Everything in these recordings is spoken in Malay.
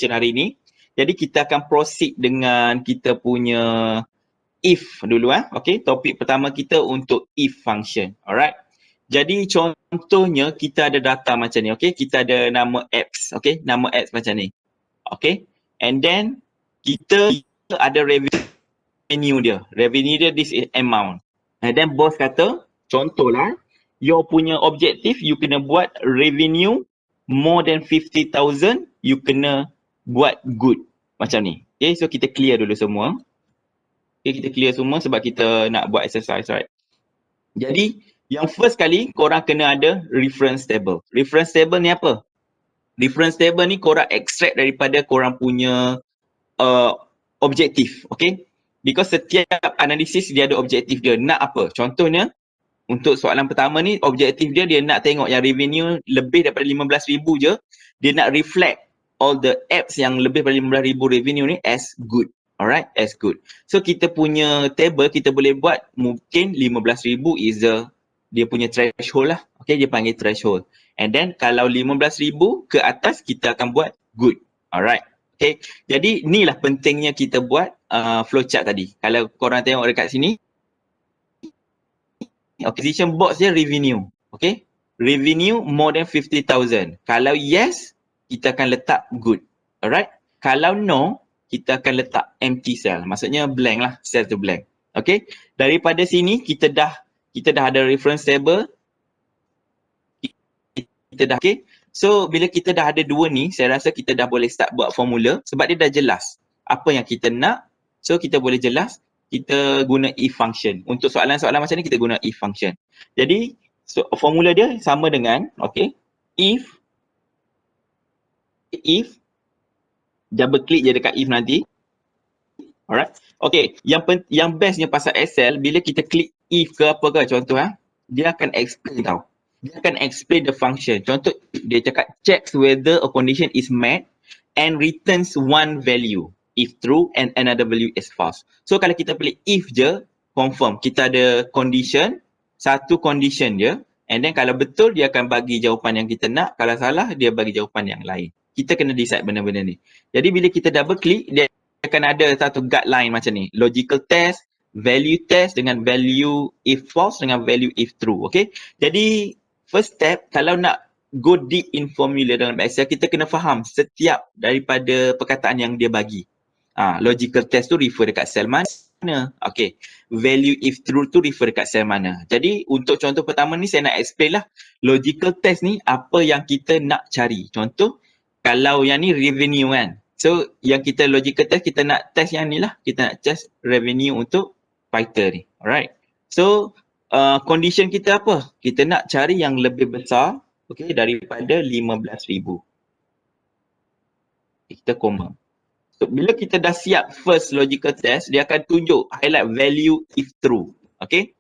session hari ni. Jadi kita akan proceed dengan kita punya if dulu Okay, topik pertama kita untuk if function. Alright. Jadi contohnya kita ada data macam ni. Okay, kita ada nama X. Okay, nama X macam ni. Okay, and then kita ada revenue dia. Revenue dia this is amount. And then bos kata, contohlah, your punya objektif, you kena buat revenue more than 50,000, you kena buat good. Macam ni. Okay, so kita clear dulu semua. Okay, kita clear semua sebab kita nak buat exercise, right? Jadi, yang first kali, korang kena ada reference table. Reference table ni apa? Reference table ni korang extract daripada korang punya objektif, okay? Because setiap analisis dia ada objektif dia. Nak apa? Contohnya, untuk soalan pertama ni, objektif dia nak tengok yang revenue lebih daripada 15,000 je. Dia nak reflect all the apps yang lebih daripada 15,000 revenue ni as good. Alright, as good. So kita punya table kita boleh buat mungkin 15,000 is dia punya threshold lah. Okay, dia panggil threshold. And then kalau 15,000 ke atas kita akan buat good. Alright. Okay, jadi inilah pentingnya kita buat flowchart tadi. Kalau korang tengok dekat sini, position box dia revenue. Okay, revenue more than 50,000. Kalau yes, kita akan letak good. Alright. Kalau no, kita akan letak empty cell. Maksudnya blank lah, cell tu blank. Okay, daripada sini kita dah ada reference table. Kita dah okay. So bila kita dah ada dua ni, saya rasa kita dah boleh start buat formula sebab dia dah jelas apa yang kita nak. So kita boleh jelas, kita guna if function. Untuk soalan-soalan macam ni kita guna if function. Jadi formula dia sama dengan okay, if double click je dekat if nanti. Alright. Okay, yang bestnya pasal Excel, bila kita klik if ke apa ke contoh dia akan explain tau. Dia akan explain the function. Contoh dia cakap checks whether a condition is met and returns one value if true and another value is false. So kalau kita pilih if je, confirm kita ada condition, satu condition je, and then kalau betul dia akan bagi jawapan yang kita nak, kalau salah dia bagi jawapan yang lain. Kita kena decide benda-benda ni. Jadi bila kita double click, dia akan ada satu guideline macam ni. Logical test, value test dengan value if false dengan value if true. Okay. Jadi first step, kalau nak go deep in formula dalam Excel, kita kena faham setiap daripada perkataan yang dia bagi. Logical test tu refer dekat cell mana. Okay. Value if true tu refer dekat cell mana. Jadi untuk contoh pertama ni saya nak explain lah. Logical test ni apa yang kita nak cari. Contoh, kalau yang ni revenue kan. So yang kita logical test, kita nak test yang ni lah. Kita nak test revenue untuk fighter ni. Alright. So condition kita apa? Kita nak cari yang lebih besar okay, daripada 15,000. Kita koma. So bila kita dah siap first logical test, dia akan tunjuk highlight value if true. Okay.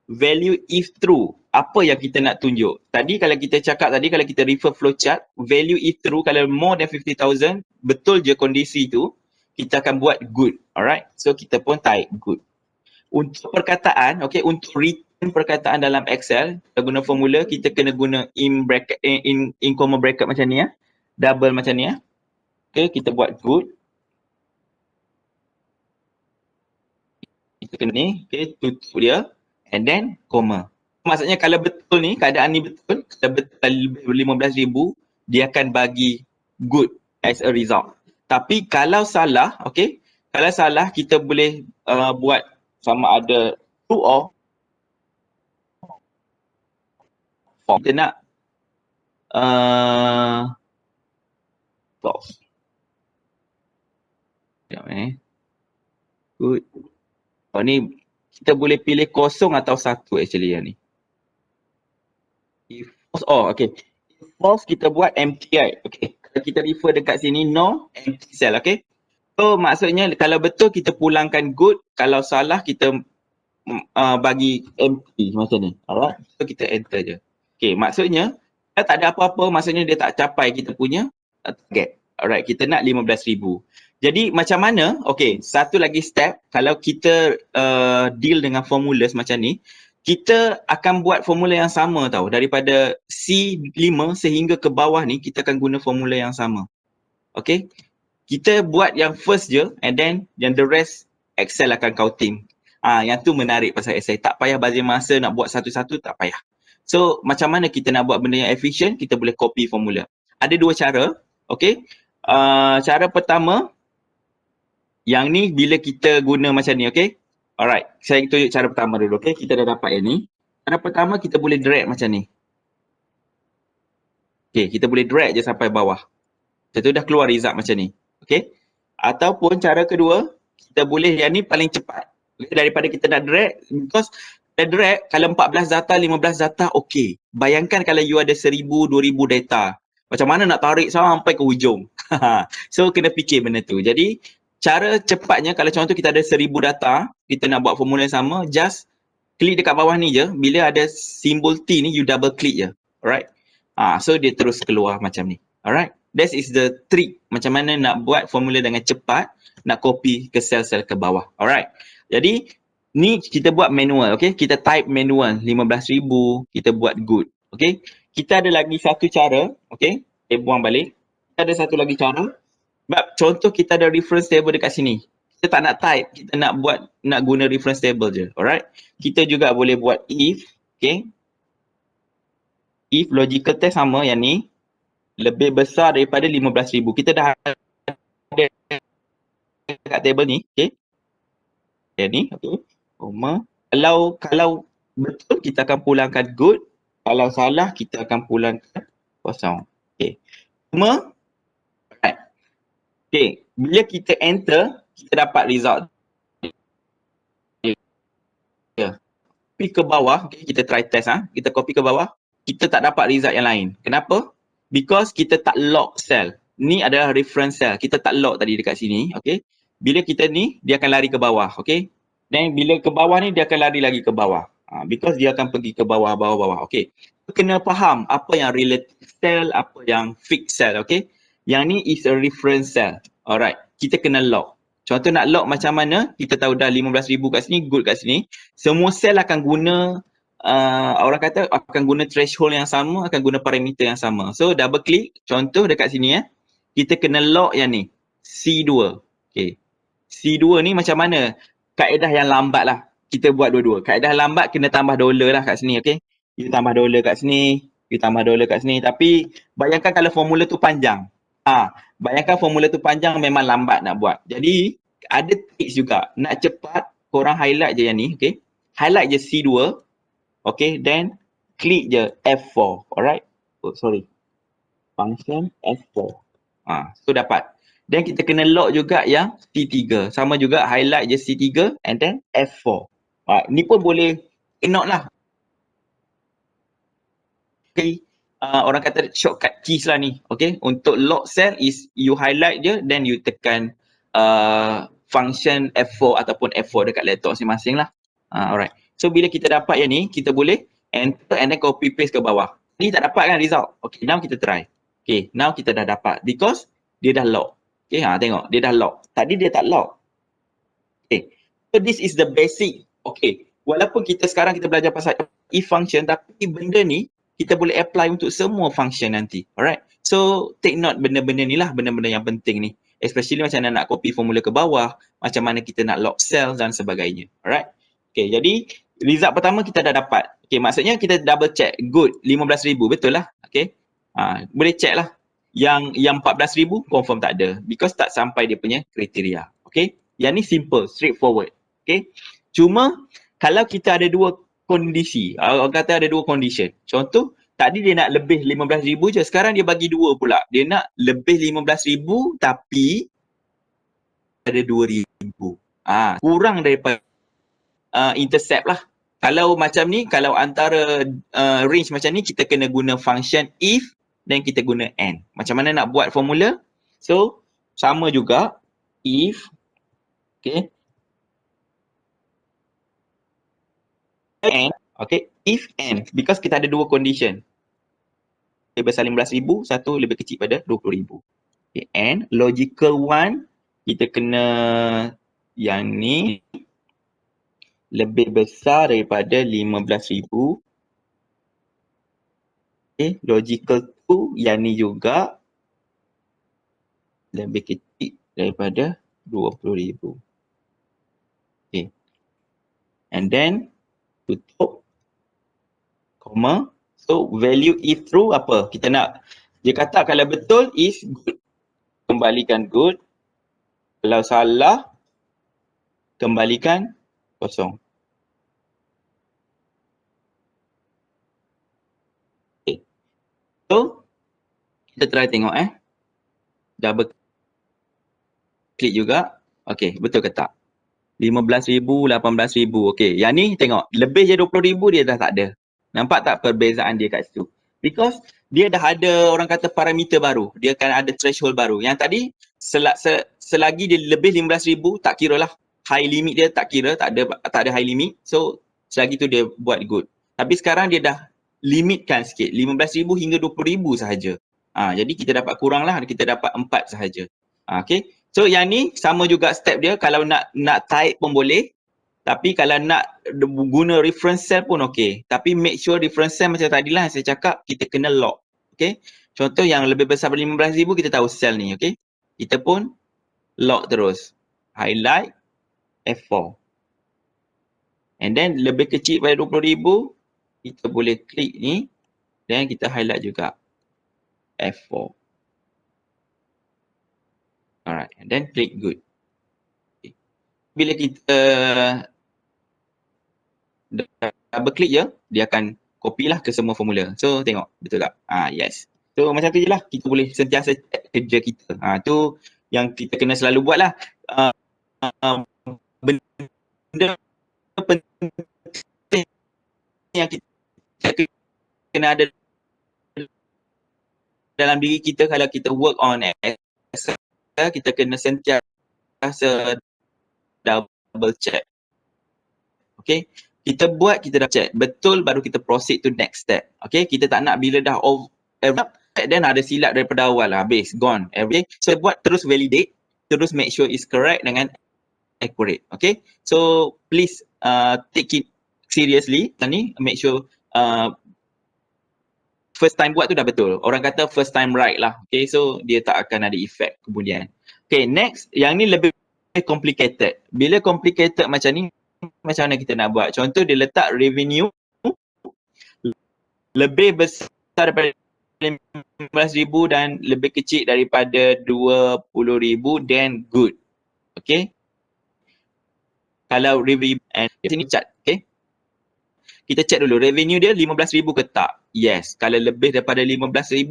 Value if true. Apa yang kita nak tunjuk? Tadi kalau kita cakap tadi, kalau kita refer flowchart, value if true, kalau more than 50,000, betul je kondisi tu, kita akan buat good. Alright. So kita pun type good. Untuk perkataan, okay, untuk return perkataan dalam Excel, kita guna formula, kita kena guna in bracket, in comma bracket macam ni double macam ni Okay, kita buat good. Kita kena ni, okay, tutup dia, and then comma. Maksudnya kalau betul ni, keadaan ni betul, kalau betul lebih 15,000, dia akan bagi good as a result. Tapi kalau salah, okay, kalau salah kita boleh buat sama ada true or false. Kita nak false. Sekejap good. Oh ni kita boleh pilih kosong atau satu actually yang ni. If false, okay. If false kita buat empty right. Okay. Kalau kita refer dekat sini no empty cell, okay. So maksudnya kalau betul kita pulangkan good, kalau salah kita bagi empty macam ni. Alright. So kita enter je. Okay, maksudnya tak ada apa-apa, maksudnya dia tak capai kita punya target. Alright, kita nak 15,000. Jadi macam mana? Okay, satu lagi step, kalau kita deal dengan formula macam ni, kita akan buat formula yang sama tau. Daripada C5 sehingga ke bawah ni, kita akan guna formula yang sama. Okay, Kita buat yang first je and then yang the rest Excel akan counting. Yang tu menarik pasal Excel. Tak payah bazir masa nak buat satu-satu, tak payah. So, macam mana kita nak buat benda yang efisien? Kita boleh copy formula. Ada dua cara. Okay. Cara pertama, yang ni bila kita guna macam ni, okay. Alright. Saya tunjuk cara pertama dulu, okay. Kita dah dapat yang ni. Cara pertama, kita boleh drag macam ni. Okay, kita boleh drag je sampai bawah. Lepas tu dah keluar result macam ni. Okay. Ataupun cara kedua, kita boleh yang ni paling cepat. Okay, daripada kita nak drag, because kita drag, kalau 14 data, 15 data, okay. Bayangkan kalau you ada 1000, 2000 data. Macam mana nak tarik sampai ke hujung? So, kena fikir benda tu. Jadi, cara cepatnya, kalau contoh kita ada 1000 data, kita nak buat formula yang sama, just klik dekat bawah ni je. Bila ada simbol T ni, you double click je. Alright? So, dia terus keluar macam ni. Alright? That is the trick. Macam mana nak buat formula dengan cepat, nak copy ke sel-sel ke bawah. Alright? Jadi, ni kita buat manual. Okay? Kita type manual 15,000, kita buat good. Okay? Kita ada lagi satu cara. Okay? Saya buang balik. Kita ada satu lagi cara. Sebab contoh kita ada reference table dekat sini. Kita tak nak type, kita nak guna reference table je. Alright? Kita juga boleh buat if. Okay? If logical test sama yang ni lebih besar daripada 15,000. Kita dah ada dekat table ni. Okay? Yang ni. Okay? Kalau betul, kita akan pulangkan good. Kalau salah, kita akan pulangkan kosong. Okay. Cuma, right. Okay. Bila kita enter, kita dapat result. Copy ke bawah, okay, kita try test. Kita copy ke bawah, kita tak dapat result yang lain. Kenapa? Because kita tak lock cell. Ni adalah reference cell. Kita tak lock tadi dekat sini. Okay. Bila kita ni, dia akan lari ke bawah. Okay. Dan bila ke bawah ni, dia akan lari lagi ke bawah. Because dia akan pergi ke bawah. Okay. Kena faham apa yang relative cell, apa yang fixed cell. Okay. Yang ni is a reference cell. Alright. Kita kena lock. Contoh nak lock macam mana, kita tahu dah 15,000 kat sini, good kat sini. Semua sel akan guna, orang kata akan guna threshold yang sama, akan guna parameter yang sama. So double click, contoh dekat sini kita kena lock yang ni, C2. Okay. C2 ni macam mana? Kaedah yang lambat lah. Kita buat dua-dua. Kaedah lambat kena tambah dollar lah kat sini, okay. You tambah dollar kat sini, you tambah dollar kat sini. Tapi bayangkan kalau formula tu panjang. Bayangkan formula tu panjang, memang lambat nak buat. Jadi, ada tips juga. Nak cepat, korang highlight je yang ni, okay. Highlight je C2, okay. Then, klik je F4, alright. Function F4. So, dapat. Dan kita kena lock juga yang C3. Sama juga, highlight je C3 and then F4. Ni pun boleh note lah. Okay. Orang kata shortcut keys lah ni. Okay. Untuk lock cell is you highlight je, then you tekan function F4 ataupun F4 dekat laptop masing-masing lah. Alright. So bila kita dapat yang ni, kita boleh enter and then copy paste ke bawah. Ni tak dapat kan result. Okay, now kita try. Okay, now kita dah dapat because dia dah lock. Okay, tengok dia dah lock. Tadi dia tak lock. Okay. So this is the basic. Okay. Walaupun sekarang kita belajar pasal if function, tapi benda ni kita boleh apply untuk semua function nanti. Alright. So take note benda-benda ni lah, benda-benda yang penting ni. Especially macam mana nak copy formula ke bawah, macam mana kita nak lock cell dan sebagainya. Alright. Okay, jadi result pertama kita dah dapat. Okay, maksudnya kita double check. Good, 15,000. Betul lah. Okay. Boleh check lah. Yang 14,000 confirm tak ada. Because tak sampai dia punya kriteria. Okay. Yang ni simple, straightforward. Okay. Cuma kalau kita ada dua kondisi. Orang kata ada dua condition. Contoh, tadi dia nak lebih 15,000 je. Sekarang dia bagi dua pula. Dia nak lebih 15,000 tapi ada 2,000. Kurang daripada intercept lah. Kalau macam ni, kalau antara range macam ni, kita kena guna function if dan kita guna and. Macam mana nak buat formula? So, sama juga. If, okay. And, okay. If and, because kita ada dua condition. Lebih besar 15,000, satu lebih kecil pada 20,000. Okay. And, logical one, kita kena yang ni lebih besar daripada 15,000. Okay. Logical 2, yang ni juga lebih kecil daripada 20,000. Okay. And then tutup koma. So value if true apa? Kita nak dia kata kalau betul is good. Kembalikan good. Kalau salah kembalikan kosong. Okay. So kita try tengok double klik juga. Okay, betul ke tak? 15,000, 18,000. Okay, yang ni tengok. Lebih je 20,000 dia dah tak ada. Nampak tak perbezaan dia kat situ? Because dia dah ada orang kata parameter baru. Dia akan ada threshold baru. Yang tadi selagi dia lebih 15,000 tak kira lah. High limit dia tak kira, tak ada high limit. So selagi tu dia buat good. Tapi sekarang dia dah limitkan sikit. 15,000 hingga 20,000 sahaja. Jadi kita dapat kurang lah. Kita dapat 4 sahaja. Okay. So yang ni sama juga step dia. Kalau nak type pun boleh. Tapi kalau nak guna reference cell pun okey. Tapi make sure reference cell macam tadi lah saya cakap, kita kena lock. Okay. Contoh yang lebih besar daripada 15,000 kita tahu cell ni. Okay. Kita pun lock terus. Highlight F4. And then lebih kecil daripada 20,000 kita boleh klik ni. Dan kita highlight juga F4. Alright. And then click good. Okay. Bila kita double click je, dia akan copy lah ke semua formula. So tengok, betul tak? Yes. So macam tu je lah, kita boleh sentiasa check kerja kita. Tu yang kita kena selalu buat lah. Benda penting yang kita kena ada dalam diri kita kalau kita work on Excel, kita kena sentiasa double check. Okay. Kita buat, kita dah check. Betul, baru kita proceed to next step. Okay. Kita tak nak bila dah then ada silap daripada awal lah. Habis. Gone. Okay. So buat terus validate. Terus make sure it's correct dengan accurate. Okay. So please take it seriously. Ni make sure first time buat tu dah betul. Orang kata first time right lah. Okay. So dia tak akan ada effect kemudian. Okay. Next. Yang ni lebih complicated. Bila complicated macam ni, macam mana kita nak buat? Contoh dia letak revenue lebih besar daripada 15,000 dan lebih kecil daripada 20,000 then good. Okay. Kalau revenue and sini chart. Okay. Kita check dulu revenue dia 15,000 ke tak? Yes. Kalau lebih daripada 15,000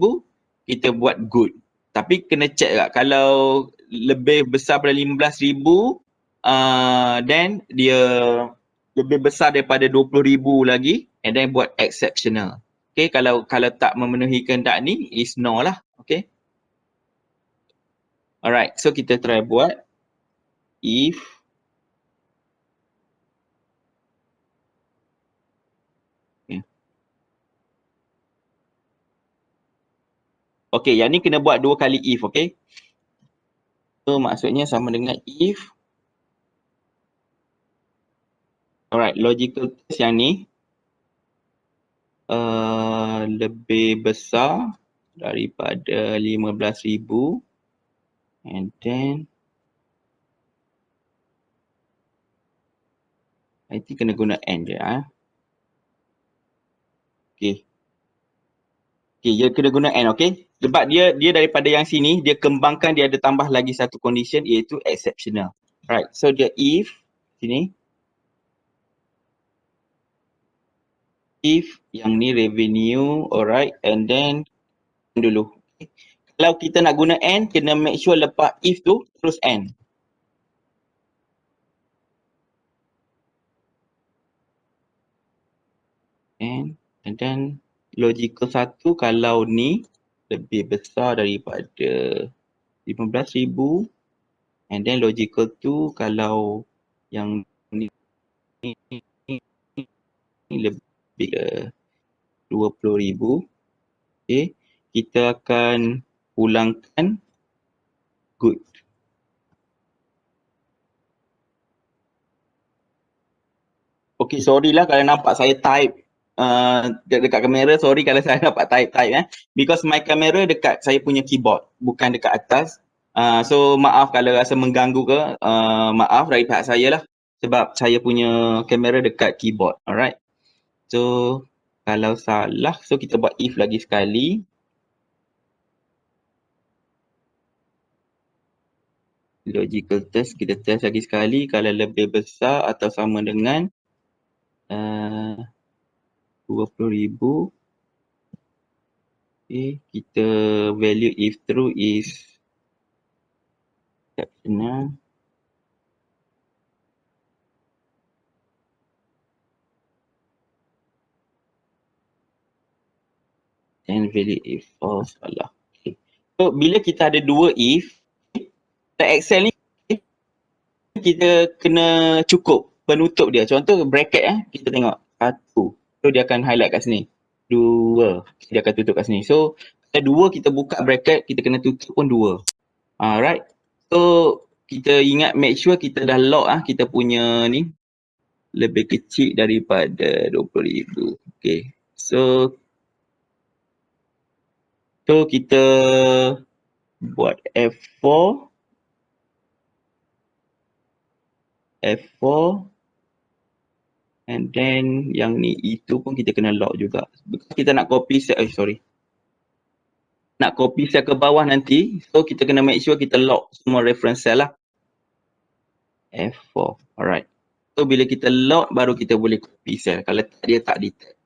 kita buat good. Tapi kena check tak kalau lebih besar daripada 15,000 then dia lebih besar daripada 20,000 lagi and then buat exceptional. Okay, kalau tak memenuhi kehendak ni is no lah. Okay. Alright, so kita try buat if okay, yang ni kena buat 2 kali if, okay. So maksudnya sama dengan if. Alright, logical test yang ni lebih besar daripada 15,000 and then I think kena guna and je Okay. Okay, dia kena guna and, okay. Sebab dia daripada yang sini, dia kembangkan, dia ada tambah lagi satu condition iaitu exceptional. Right, so dia if, sini. If yang ni revenue, alright, and then dulu. Okay. Kalau kita nak guna and, kena make sure lepas if tu, terus and. And then logical satu kalau ni lebih besar daripada 15,000 and then logical tu kalau yang ni lebih 20,000, okay, kita akan ulangkan good. Okay, sorry lah kalau nampak saya type dekat kamera, sorry kalau saya dapat type because my kamera dekat saya punya keyboard, bukan dekat atas. So maaf kalau rasa mengganggu ke, maaf dari pihak saya lah. Sebab saya punya kamera dekat keyboard. Alright. So kalau salah, so kita buat if lagi sekali. Logical test, kita test lagi sekali. Kalau lebih besar atau sama dengan 20,000. Okay, kita value if true is exceptional. And value if false. Alah. Okay. So bila kita ada dua if, Excel ni kita kena cukup penutup dia. Contoh bracket kita tengok satu. So dia akan highlight kat sini. Dua. Dia akan tutup kat sini. So dua kita buka bracket, kita kena tutup pun dua. Alright. So kita ingat make sure kita dah lock kita punya ni lebih kecil daripada 20,000. Okay. So kita buat F4. And then yang ni itu pun kita kena lock juga. Kita nak copy set, nak copy set ke bawah nanti, so kita kena make sure kita lock semua reference cell lah. F4. Alright. So bila kita lock baru kita boleh copy cell. Kalau tak, dia tak detect.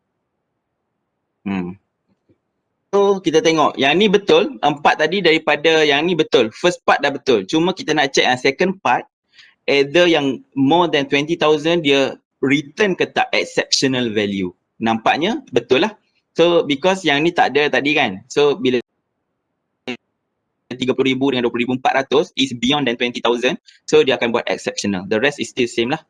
So kita tengok yang ni betul, 4 tadi daripada yang ni betul. First part dah betul. Cuma kita nak check yang second part, either yang more than 20,000 dia return ke tak exceptional value. Nampaknya betul lah. So because yang ni tak ada tadi kan. So bila 30,000 dengan 20,400 is beyond than 20,000, so dia akan buat exceptional. The rest is still same lah.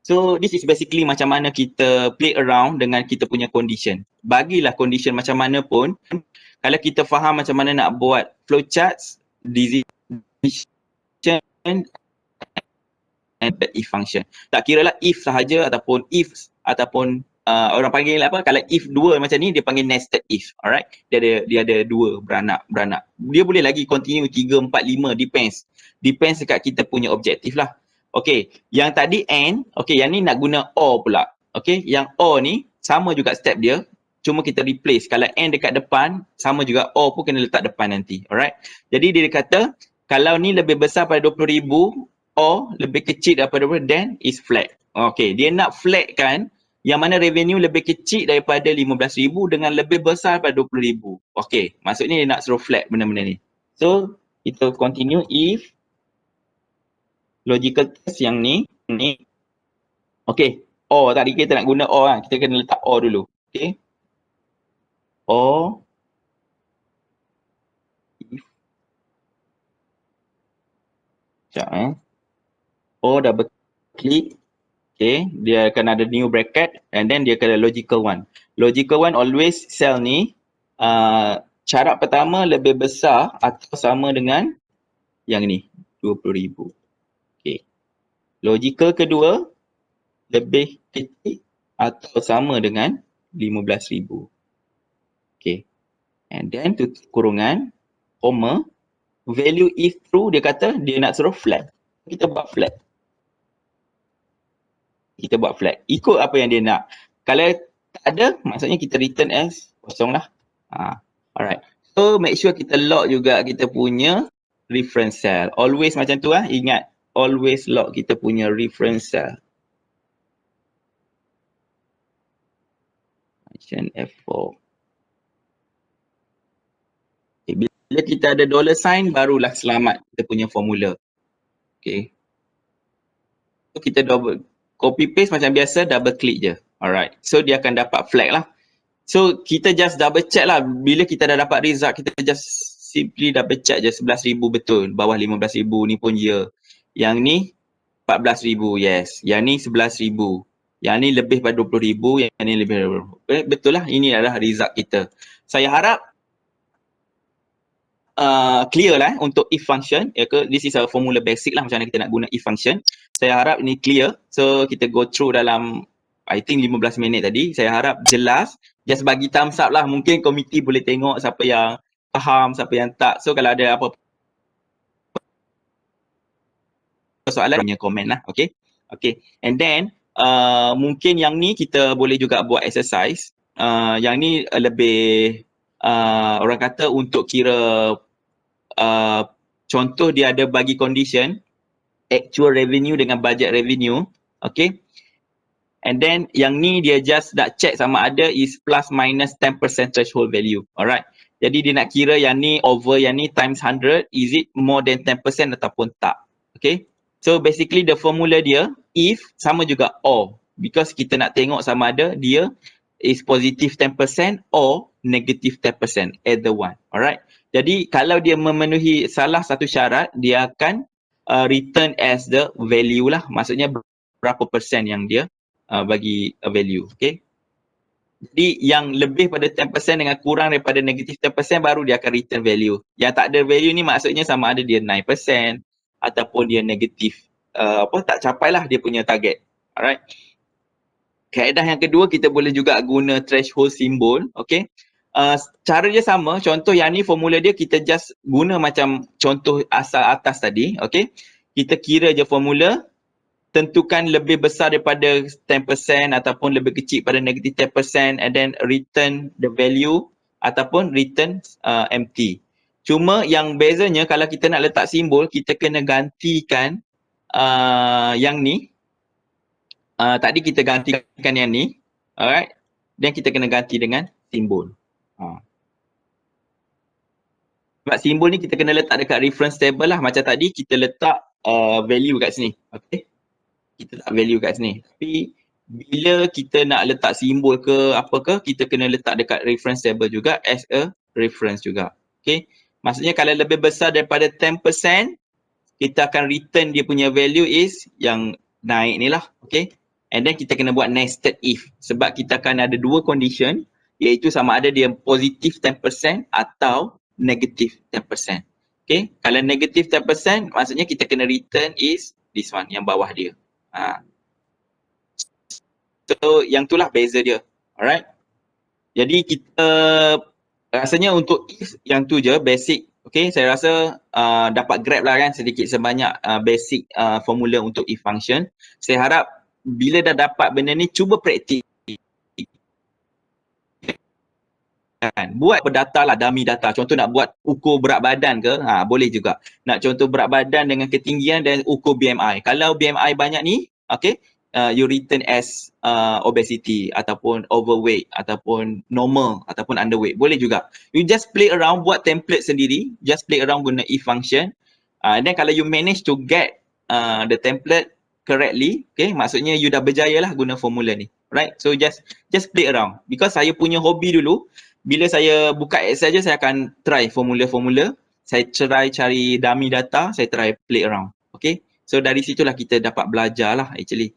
So this is basically macam mana kita play around dengan kita punya condition. Bagilah condition macam mana pun, kalau kita faham macam mana nak buat flowcharts, decision and if function. Tak kira lah if sahaja ataupun if ataupun orang panggil apa, kalau if dua macam ni dia panggil nested if. Alright, dia ada dua beranak. Dia boleh lagi continue 3, 4, 5, depends dekat kita punya objektif lah. Okay, yang tadi and, okay, yang ni nak guna or pula. Okay, yang or ni sama juga step dia, cuma kita replace. Kalau and dekat depan, sama juga or pun kena letak depan nanti. Alright, jadi dia kata kalau ni lebih besar pada 20,000 or lebih kecil daripada 20,000, then is flat. Okay, dia nak flat kan yang mana revenue lebih kecil daripada 15,000 dengan lebih besar daripada 20,000. Okay, maksudnya dia nak suruh flat benda-benda ni. So kita continue if logical test yang ni. Okay, or tadi kita nak guna or kan. Kita kena letak or dulu. Okay, or if sekejap or double click. Okay, dia akan ada new bracket and then dia kena logical one. Logical one always cell ni syarat pertama lebih besar atau sama dengan yang ni 20,000. Okay, logical kedua lebih kecil atau sama dengan 15,000. Okay, and then tutup kurungan, comma, value if true, dia kata dia nak suruh flat. Kita buat flat. Ikut apa yang dia nak. Kalau tak ada, maksudnya kita return as kosong lah. Alright. So make sure kita lock juga kita punya reference cell. Always macam tu ingat. Always lock kita punya reference cell. Function F4. Okay, bila kita ada dollar sign, barulah selamat kita punya formula. Okay. So kita double copy paste macam biasa, double click je. Alright. So dia akan dapat flag lah. So kita just double check lah. Bila kita dah dapat result, kita just simply double check je 11,000 betul. Bawah 15,000 ni pun ya. Yang ni 14,000, yes. Yang ni 11,000. Yang ni lebih pada 20,000, yang ni lebih pada 20,000. Betul lah, ini adalah result kita. Saya harap clear lah untuk if function. This is a formula basic lah macam mana kita nak guna if function. Saya harap ini clear. So kita go through dalam I think 15 minit tadi. Saya harap jelas. Just bagi thumbs up lah. Mungkin komiti boleh tengok siapa yang faham, siapa yang tak. So kalau ada apa soalan punya komen lah. Okay. Okay. And then mungkin yang ni kita boleh juga buat exercise. Yang ni lebih orang kata untuk kira contoh dia ada bagi condition actual revenue dengan budget revenue. Okay. And then yang ni dia just nak check sama ada is plus minus 10% threshold value. Alright. Jadi dia nak kira yang ni over yang ni times 100, is it more than 10% ataupun tak. Okay. So basically the formula dia if sama juga or, because kita nak tengok sama ada dia is positive 10% or negative 10%, either one. Alright. Jadi kalau dia memenuhi salah satu syarat, dia akan return as the value lah. Maksudnya berapa persen yang dia bagi value. Okay. Jadi yang lebih pada 10% dengan kurang daripada negative 10% baru dia akan return value. Yang tak ada value ni maksudnya sama ada dia 9% ataupun dia negatif tak capailah dia punya target. Alright. Kaedah yang kedua kita boleh juga guna threshold symbol. Okay. Cara dia sama. Contoh yang ni formula dia kita just guna macam contoh asal atas tadi. Okay. Kita kira je formula. Tentukan lebih besar daripada 10% ataupun lebih kecil pada negative 10% and then return the value ataupun return empty. Cuma yang bezanya kalau kita nak letak simbol, kita kena gantikan yang ni. Tadi kita gantikan yang ni. Alright. Dan kita kena ganti dengan simbol. Sebab simbol ni kita kena letak dekat reference table lah. Macam tadi kita letak value kat sini. Okay. Kita letak value kat sini. Tapi bila kita nak letak simbol ke apa ke, kita kena letak dekat reference table juga as a reference juga. Okay. Maksudnya kalau lebih besar daripada 10%, kita akan return dia punya value is yang naik ni lah. Okay. And then kita kena buat nested if. Sebab kita akan ada dua condition, iaitu sama ada dia positif 10% atau negatif 10%. Okay. Kalau negatif 10%, maksudnya kita kena return is this one, yang bawah dia. So yang itulah beza dia. Alright. Jadi kita rasanya untuk if yang tu je basic. Okay, saya rasa dapat grab lah kan sedikit sebanyak basic formula untuk if function. Saya harap bila dah dapat benda ni cuba praktik. Buat data lah, dummy data. Contoh nak buat ukur berat badan ke, boleh juga. Nak contoh berat badan dengan ketinggian dan ukur BMI. Kalau BMI banyak ni, okay, you return as obesity ataupun overweight ataupun normal ataupun underweight. Boleh juga. You just play around, buat template sendiri. Just play around guna if function. And then kalau you manage to get the template correctly, okay, maksudnya you dah berjaya lah guna formula ni. Right? So just play around. Because saya punya hobi dulu, bila saya buka Excel je, saya akan try formula-formula. Saya try cari dummy data, saya try play around. Okay. So dari situlah kita dapat belajar lah actually.